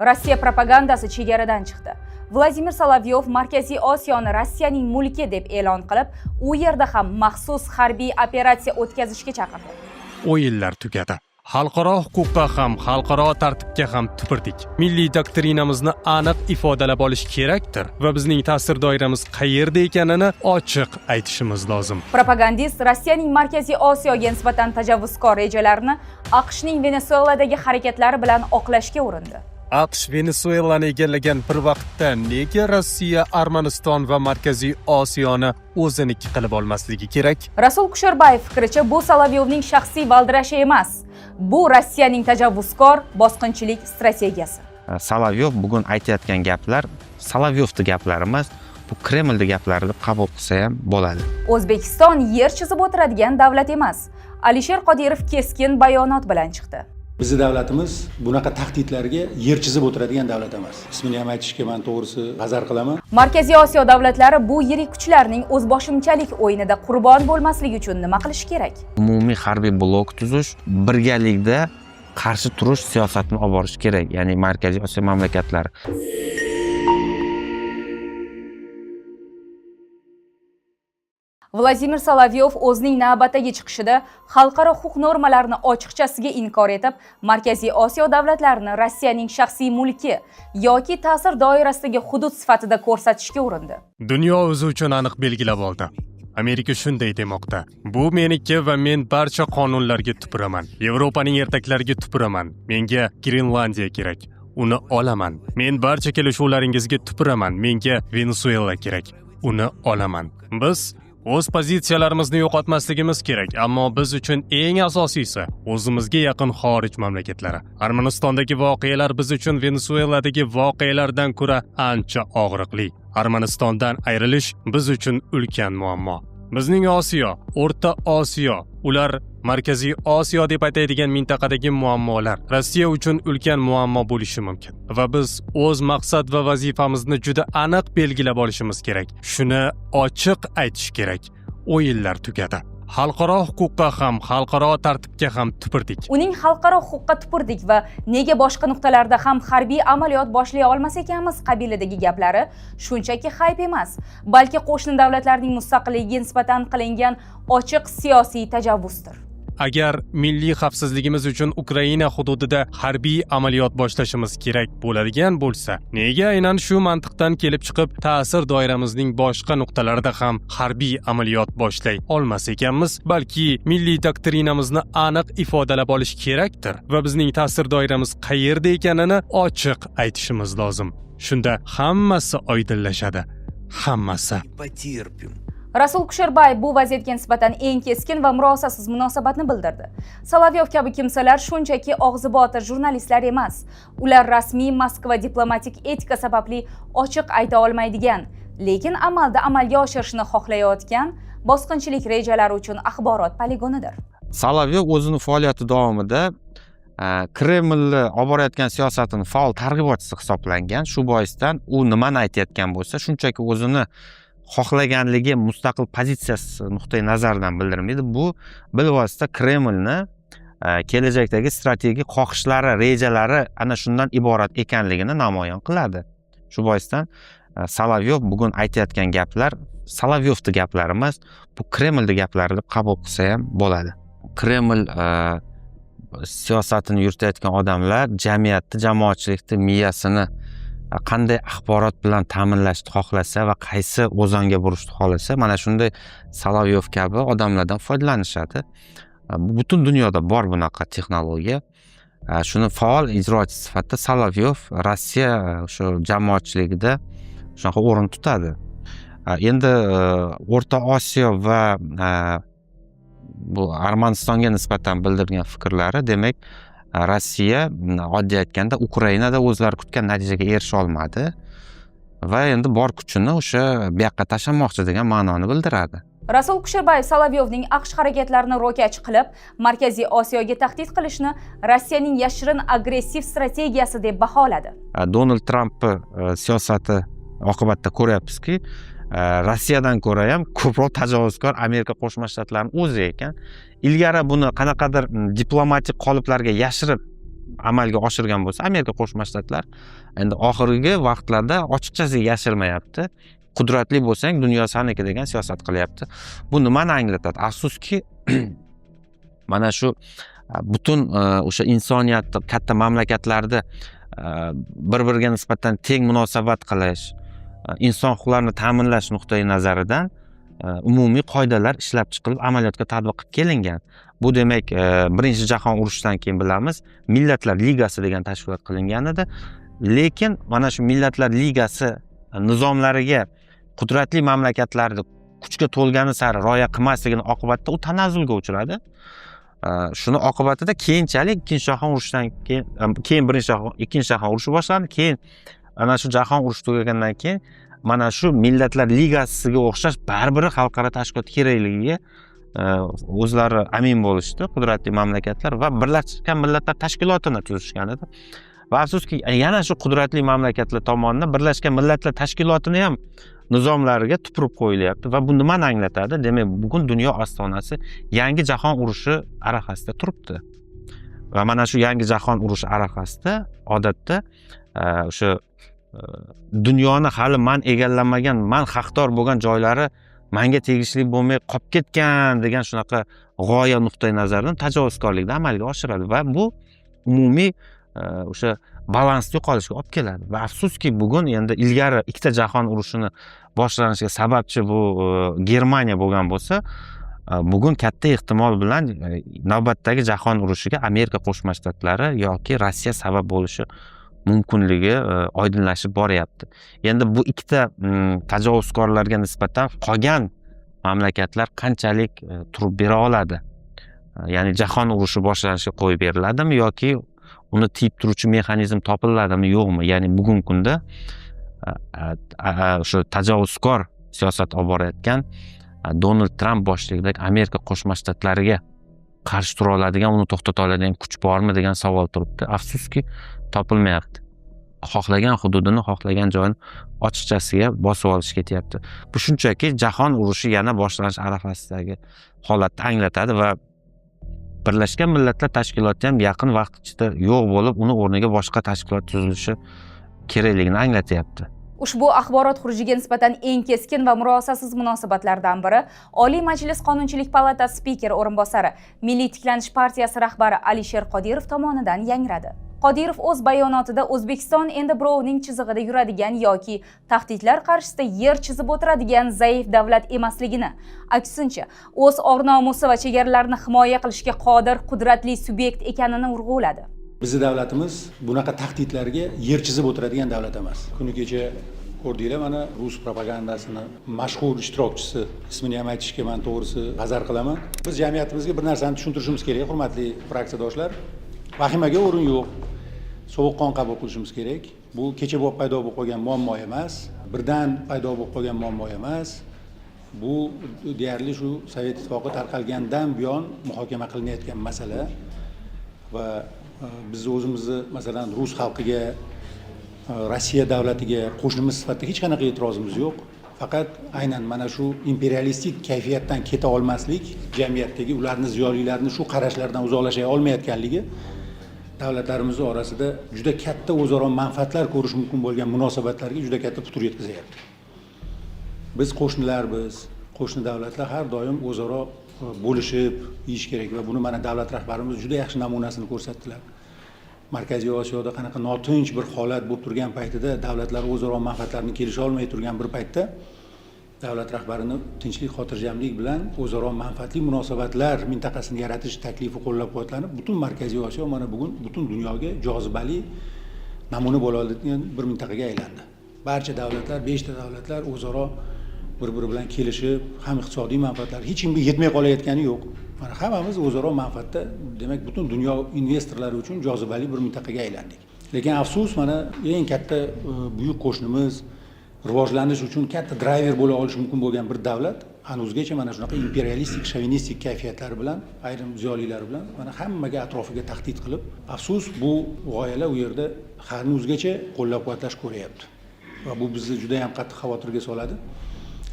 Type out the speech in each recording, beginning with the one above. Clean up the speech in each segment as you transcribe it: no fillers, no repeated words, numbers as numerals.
Rossiya propagandasi chegaradan chiqdi. Vladimir Solovyov Markaziy Osiyoni Rossiyaning mulki deb e'lon qilib, u yerda ham maxsus harbiy operatsiya o'tkazishga chaqirdi. O'yinlar tugadi. Xalqaro huquqqa ham, xalqaro tartibga ham tupurdik. Milliy doktrinamizni aniq ifodalab olish kerakdir va bizning ta'sir doiramiz qayerda ekanini ochiq aytishimiz lozim. Propagandist Rossiyaning Markaziy Osiyoga nisbatan tajovuzkor rejalarini AQShning Venesueladagi harakatlari bilan oqlashga urindi. AQSh Venesuelani egallagan bir vaqtda nega Rossiya, Armaniston va Markaziy Osiyoni o'ziniki qilib olmasligi kerak? Rasul Kusherbayev fikricha, bu Solovyovning shaxsiy valdirashi emas. Bu Rossiyaning tajovuzkor bosqinchilik strategiyasi. Solovyov bugun aytayotgan gaplar Solovyovning gaplari emas, bu Kremlning gaplari deb qabul qilsa ham bo'ladi. O'zbekiston yer chizib o'tiradigan davlat emas. Alisher Qodirov keskin bayonot bilan chiqdi. Bizning davlatimiz bunaqa tahdidlarga yer chizib o'tiradigan davlat emas. Ismini ham aytishga men to'g'risi hazar qilaman. Markaziy Osiyo davlatlari bu yirik kuchlarning o'zboshimchalik o'yinida qurbon bo'lmasligi uchun nima qilish kerak? Umumiy harbiy blok tuzish, birgalikda qarshi turish siyosatini olib borish kerak, ya'ni Markaziy Osiyo mamlakatlari. Vladimir Solovyov o'zining navbatdagi chiqishida xalqaro huquq normalarini ochiqchasiga inkor etib, Markaziy Osiyo davlatlarini Rossiyaning shaxsiy mulki yoki ta'sir doirasidagi hudud sifatida ko'rsatishga urindi. Dunyo o'zi uchun aniq belgilab oldi. Amerika shunday demoqda. Bu meniki va men barcha qonunlarga tupuraman. Yevropaning ertaklariga tupuraman. Menga Grenlandiya kerak. Uni olaman. Men barcha kelishuvlaringizga tupuraman. Menga Venesuela kerak. Uni olaman. Biz o'z pozitsiyalarimizni yo'qotmasligimiz kerak, ammo biz uchun eng asosiysi o'zimizga yaqin xorij mamlakatlari. Armanistondagi voqealar biz uchun Venesueladagi voqealardan ko'ra ancha og'riqli. Armanistondan ayrilish biz uchun ulkan muammo. Bizning Osiyo, O'rta Osiyo, ular Markaziy Osiyo deb ataydigan mintaqadagi muammolar Rossiya uchun ulkan muammo bo'lishi mumkin va biz o'z maqsad va vazifamizni juda aniq belgilab olishimiz kerak. Shuni ochiq aytish kerak. O'yinlar tugadi. Xalqaro huquqqa ham, xalqaro tartibga ham tupurdik. Uning xalqaro huquqqa tupurdik va nega boshqa nuqtalarda ham harbiy amaliyot boshlay olmas ekanmiz qabilidagi gaplari shunchaki hayp emas, balki qo'shni davlatlarning mustaqilligiga nisbatan qilingan ochiq siyosiy tajovuzdir. Agar milliy xavfsizligimiz uchun Ukraina hududida harbiy amaliyot boshlashimiz kerak bo'ladigan bo'lsa, nega aynan shu mantiqdan kelib chiqib, ta'sir doiramizning boshqa nuqtalarida ham harbiy amaliyot boshlay olmas ekanmiz, balki milliy doktrinamizni aniq ifodalab olish kerakdir va bizning ta'sir doiramiz qayerda ekanini ochiq aytishimiz lozim. Shunda hammasi oydinlashadi. Hammasi. Rasul Kusherbayev bu vaziyatga nisbatan eng keskin va murosasiz munosabatni bildirdi. Solovyov kabi kimsalar shunchaki og'zi botir jurnalistlar emas. Ular rasmiy Moskva diplomatik etika sababli ochiq ayta olmaydigan, lekin amalda amalga oshirishni xohlayotgan bosqinchilik rejalari uchun axborot poligonidir. Solovyov o'zining faoliyati davomida Kremlni olib borayotgan siyosatining faol targ'ibotchisi hisoblangan. Shu boisdan u nimani aytayotgan bo'lsa, shunchaki o'zini xohlaganligi mustaqil pozitsiyasi nuqtai nazaridan bildirmaydi. Bu bilvosita Kremlni kelajakdagi strategik xohishlari, rejalari ana shundan iborat ekanligini namoyon qiladi. Shu boisdan Solovyov bugun aytayotgan gaplar Solovyovning gaplari emas, bu Kremlning gaplari deb qabul qilsa ham bo'ladi. Kreml siyosatini yuritayotgan odamlar jamiyatni, jamoatchilikni miyasini qanday axborot bilan ta'minlashni xohlasa va qaysi o'zonga burishni xohlasa, mana shunday Solovyov kabi odamlardan foydalanishadi. Butun dunyoda bor bunaqa texnologiya. Shuni faol ijrochi sifatida Solovyov Rossiya shu jamoatchiligida shunaqa o'rin tutadi. Endi O'rta Osiyo va bu Armanistonga nisbatan bildirgan fikrlari, demak, Rossiya oddiy aytganda Ukrainada o'zlari kutgan natijaga erisha olmadi va endi bor kuchini o'sha bu yoqqa tashlamoqchi degan ma'noni bildiradi. Rasul Kusherbayev Solovyovning AQSh harakatlarini ro'kach qilib, Markaziy Osiyoga tahdid qilishni Rossiyaning yashirin agressiv strategiyasi deb baholadi. Donald Tramp siyosati oqibatida ko'ryapmizki, Rossiyadan ko'ra ham ko'proq tajovuzkor Amerika Qo'shma Shtatlarining o'zi ekan. Ilgari buni qanaqadir diplomatik qoliplarga yashirib amalga oshirgan bo'lsa Amerika Qo'shma Shtatlar endi oxirgi vaqtlarda ochiqchasiga yashirmayapti. Qudratli bo'lsang dunyo saniki degan siyosat qilyapti. Bu nimani anglatadi? Afsuski mana shu butun o'sha insoniyatni katta mamlakatlarda bir-biriga nisbatan teng munosabat qilish, inson huquqlarini ta'minlash nuqtai nazaridan umumiy qoidalar ishlab chiqilib amaliyotga tatbiq qilingan. Bu demak, Birinchi jahon urushidan keyin bilamiz, Millatlar Ligasi degan tashkilot qilingan edi. Lekin mana shu Millatlar Ligasi nizomlariga qudratli mamlakatlarda kuchga to'lgani sari rioya qilmasligini oqibatida u tanazzulga uchradi. Shuni oqibatida keyinchalik Ikkinchi jahon urushidan keyin Ikkinchi jahon urushi boshlandi. Keyin ana shu jahon urushi tugagandan keyin mana shu Millatlar Ligasiga o'xshash baribir xalqaro tashkilot kerakligiga o'zlari amin bo'lishdi, qudratli mamlakatlar va Birlashgan Millatlar Tashkilotini tuzishgan edi. Va afsuski yana shu qudratli mamlakatlar tomonidan Birlashgan Millatlar Tashkilotini ham nizomlariga tupurib qo'yilyapti va bu nimani anglatadi? Demak, bugun dunyo ostonasi yangi jahon urushi arafasida turibdi. Va mana shu yangi jahon urushi arafasida odatda o'sha dunyoni hali man egallamagan, man haqdor bo'lgan joylari menga tegishli bo'lmay qolib ketgan degan shunaqa g'oya nuqtai nazaridan tajovuzkorlikni amalga oshiradi va bu umumiy o'sha balansni yo'qolishga olib keladi. Va afsuski bugun endi ilgari ikkita jahon urushini boshlanishiga sababchi bu Germaniya bo'lgan bo'lsa, bugun katta ehtimol bilan navbatdagi jahon urushiga Amerika Qo'shma Shtatlari yoki Rossiya sabab bo'lishi mumkinligi oydinlashib boryapti. Endi bu ikkita tajovuzkorlarga nisbatan qolgan mamlakatlar qanchalik turib bera oladi? Ya'ni jahon urushi boshlanishiga qo'yib beriladimi yoki uni tiyib turuvchi mexanizm topiladimi, yo'qmi? Ya'ni bugungi kunda o'sha tajovuzkor siyosat olib borayotgan Donald Tramp boshchiligidagi Amerika Qo'shma Shtatlariga qarshi tura oladigan, uni to'xtata oladigan kuch bormi degan savol turibdi. Afsuski topilmayapti. Xohlagan hududini, xohlagan joyini ochiqchasiga bosib olish ketyapti. Bu shunchaki jahon urushi yana boshlanish arafasidagi holatni anglatadi va Birlashgan Millatlar Tashkiloti ham yaqin vaqt ichida yo'q bo'lib, uni o'rniga boshqa tashkilot tuzilishi kerakligini anglatyapti. Ushbu axborot xurujiga nisbatan eng keskin va murosasiz munosabatlardan biri Oliy Majlis Qonunchilik palatasi spikeri o'rinbosari, Milliy tiklanish partiyasi rahbari Alisher Qodirov tomonidan yangradi. Qodirov o'z bayonotida O'zbekiston endi birovning chizig'ida yuradigan yoki tahdidlar qarshisida yer chizib o'tiradigan zaif davlat emasligini, aksincha, o'z or-nomusi va chegaralarini himoya qilishga qodir qudratli subyekt ekanini urg'uladi. Bizning davlatimiz bunaqa tahdidlarga yer chizib o'tiradigan davlat emas. Kuni kecha ko'rdinglar, mana rus propagandasini mashhur ishtirokchisi, ismini ham aytishga men to'g'risi g'azar qilaman. Biz jamiyatimizga bir narsani tushuntirishimiz kerak, hurmatli fraksiyadoshlar. Vahimaga o'rin yo'q. Sovuqqon qabul qilishimiz kerak. Bu kecha bo'lib paydo bo'lib qolgan muammo emas, birdan paydo bo'lib qolgan muammo emas. Bu deyarli shu Sovet ittifoqi tarqalgandan buyon muhokama qilinayotgan masala va biz o'zimizni masalan rus xalqiga, Rossiya davlatiga qo'shnimiz sifatida hech qanaqa e'tirozimiz yo'q. Faqat aynan mana shu imperialistik kayfiyatdan keta olmaslik, jamiyatdagi ularni ziyolilarini shu qarashlardan uzoqlasha olmayotganligi davlatlarimiz orasida juda katta o'zaro manfaatlar ko'rish mumkin bo'lgan munosabatlarga juda katta putur yetkazayapti. Biz qo'shnilarmiz, qo'shni davlatlar har doim o'zaro bo'lishib ish kerak va buni mana davlat rahbarimiz juda yaxshi namunasini ko'rsatdilar. Markaziy Osiyoda qanaqa notinch bir holat bo'lib turgan paytida davlatlar o'zaro manfaatlarini kelisha olmay turgan bir paytda davlat rahbarini tinchlik, xotirjamlik bilan o'zaro manfaatli munosabatlar mintaqasini yaratish taklifi qo'llab-quvvatlanib, butun Markaziy Osiyo mana bugun butun dunyoga jozibali namuna bo'la oladigan bir mintaqaga aylandi. Barcha davlatlar, 5 ta davlatlar o'zaro bir-biri bilan kelishib, ham iqtisodiy manfaatlar hech kimga yetmay qolayotgani yo'q. Mana hammamiz o'zaro manfaatda, demak, butun dunyo investorlari uchun jozibali bir mintaqaga aylandik. Lekin afsus, mana eng katta buyuk qo'shnimiz, rivojlanish uchun katta driver bo'la olishi mumkin bo'lgan bir davlat hanuzgacha mana shunaqa imperialistik, shovinistik kayfiyatlari bilan, ayrim ziyolilar bilan mana hammaga atrofiga tahdid qilib, afsus bu g'oyalar u yerda hanuzgacha qo'llab-quvvatlash ko'ryapti. Va bu bizni juda ham qattiq xavotirga soladi.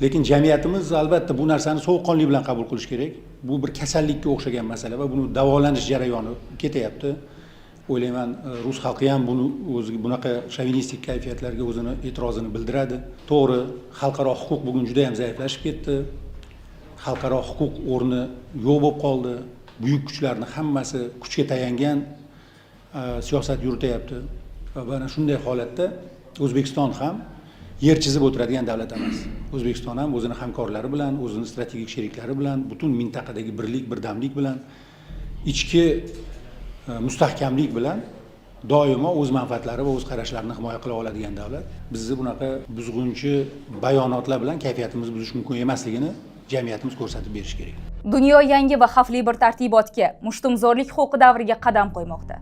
Lekin jamiyatimiz albatta bu narsani sovuqqonlik bilan qabul qilish kerak. Bu bir kasallikka o'xshagan masala va buni davolanish jarayoni ketyapti. o'ylayman rus xalqi ham buni o'ziga bunaqa shovinistik kayfiyatlarga o'zini e'tirozini bildiradi. To'g'ri, xalqaro huquq bugun juda ham zaiflashib ketdi. Xalqaro huquq o'rni yo'q bo'lib qoldi. Buyuk kuchlarning hammasi kuchga tayangan siyosat yurityapti. Va mana shunday holatda O'zbekiston ham yer chizib o'tiradigan davlat emas. O'zbekiston ham o'zini hamkorlari bilan, o'zini strategik sheriklari bilan, butun mintaqadagi birlik, birdamlik bilan, ichki mustahkamlik bilan doimo o'z manfaatlari va o'z qarashlarini himoya qila oladigan davlat. Bizni bunaqa buzg'unchi bayonotlar bilan kayfiyatimizni buzish mumkin emasligini jamiyatimiz ko'rsatib berishi kerak. Dunyo yangi va xavfli bir tartibotga, mushtumzorlik huquqi davriga qadam qo'ymoqda.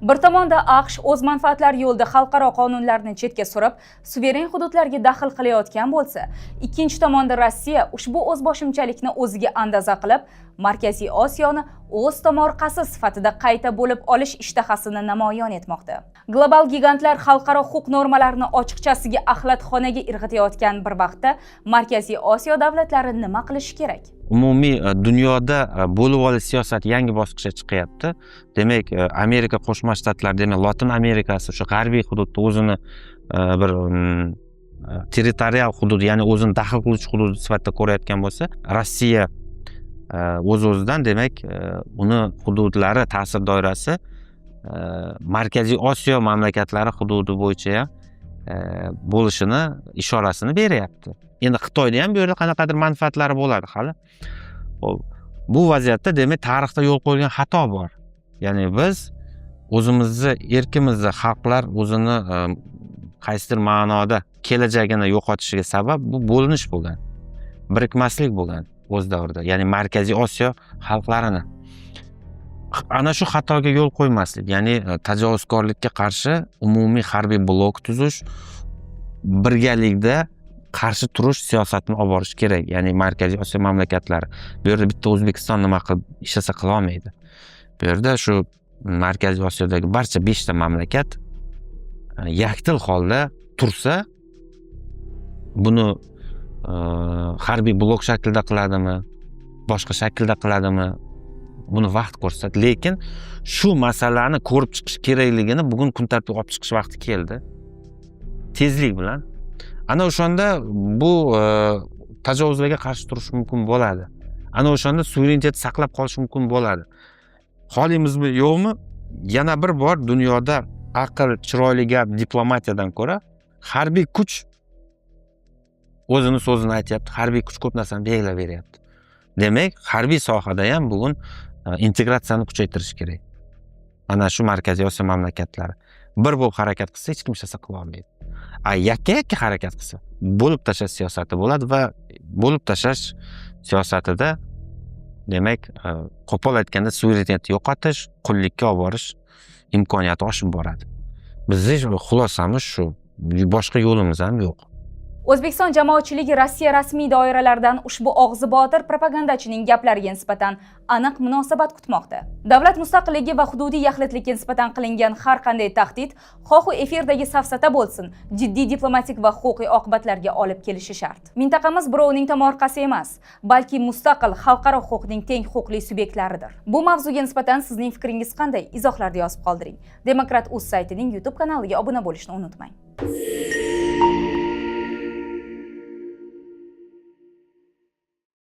Bir tomonda AQSh o'z manfaatlari yo'lida xalqaro qonunlarni chetga surib, suveren hududlarga daxl qilayotgan bo'lsa, ikkinchi tomonda Rossiya ushbu o'zboshimchalikni o'ziga andaza qilib, Markaziy Osiyoni o'z tomorqasi sifatida qayta bo'lib olish ishtahasini namoyon etmoqda. Global gigantlar xalqaro huquq normalarini ochiqchasiga axlatxonaga irg'itayotgan bir vaqtda Markaziy Osiyo davlatlari nima qilishi kerak? Umumiy dunyoda bo'lib olish siyosati yangi bosqichga chiqyapti. Demak, Amerika Qo'shma Shtatlari, demak, Latin Amerikasi o'sha g'arbiy hududda o'zini bir territorial hudud, ya'ni o'zini daxl qiluvchi hudud sifatida ko'rayotgan bo'lsa, Rossiya o'z-o'zidan demak, uni hududlari, ta'sir doirasi Markaziy Osiyo mamlakatlari hududi bo'yicha ham bo'lishini ishorasini beryapti. Endi Xitoyda ham bu yerda qanaqadir manfaatlari bo'ladi hali. Bu vaziyatda demak tarixda yo'l qo'yilgan xato bor. Ya'ni biz o'zimizni erkimizni xalqlar o'zini qaysidir ma'noda kelajagini yo'qotishiga sabab bu bo'linish bo'lgan. Birikmaslik bo'lgan o'z davrida. Ya'ni Markaziy Osiyo xalqlarini ana shu xatoga yo'l qo'ymaslik, ya'ni tajovuzkorlikka qarshi umumiy harbiy blok tuzish, birgalikda qarshi turish siyosatini olib borish kerak. Ya'ni Markaziy Osiyo mamlakatlari. Bu yerda bitta O'zbekiston nima qilib ishlasa qila olmaydi. Bu yerda shu Markaziy Osiyodagi barcha 5 ta mamlakat yakdil holda tursa, buni harbiy blok shaklida qiladimi, boshqa shaklda qiladimi, buni vaqt ko'rsatadi. Lekin shu masalani ko'rib chiqish kerakligini bugun kun tartibiga olib chiqish vaqti keldi. Tezlik bilan. Ana o'shanda bu tajovuzlarga qarshi turish mumkin bo'ladi. Ana o'shanda suverenitet saqlab qolish mumkin bo'ladi. Xohlaymizmi, yo'qmi? Yana bir bor dunyoda aql, chiroyli gap, diplomatiyadan ko'ra harbiy kuch o'zini so'zini aytyapti. Harbiy kuch ko'p narsani belgilab beryapti. Demak, harbiy sohada ham bugun integratsiyani kuchaytirish kerak. Ana shu Markaziy Osiyo mamlakatlari bir bo'lib harakat qilsa, hech kim hech narsa qila olmaydi. Yakka harakat qilsa, bo'lib tashlash siyosati bo'ladi va bo'lib tashlash siyosatida demak, qo'pol aytganda suverenitetni yo'qotish, qullikka olib borish imkoniyati oshib boradi. Bizning xulosamiz shu. Boshqa yo'limiz ham yo'q. O'zbekiston jamoatchiligi Rossiya rasmiy doiralaridan ushbu og'zi botir propagandachining gaplariga nisbatan aniq munosabat kutmoqda. Davlat mustaqilligi va hududiy yaxlitlikka nisbatan qilingan har qanday tahdid, xohu efirdagi safsata bo'lsin, jiddiy diplomatik va huquqiy oqibatlarga olib kelishi shart. Mintaqamiz birovning tomorqasi emas, balki mustaqil xalqaro huquqning teng huquqli subyektlaridir. Bu mavzuga nisbatan sizning fikringiz qanday? Izohlarda yozib qoldiring. Demokrat.uz saytining YouTube kanaliga obuna bo'lishni unutmang.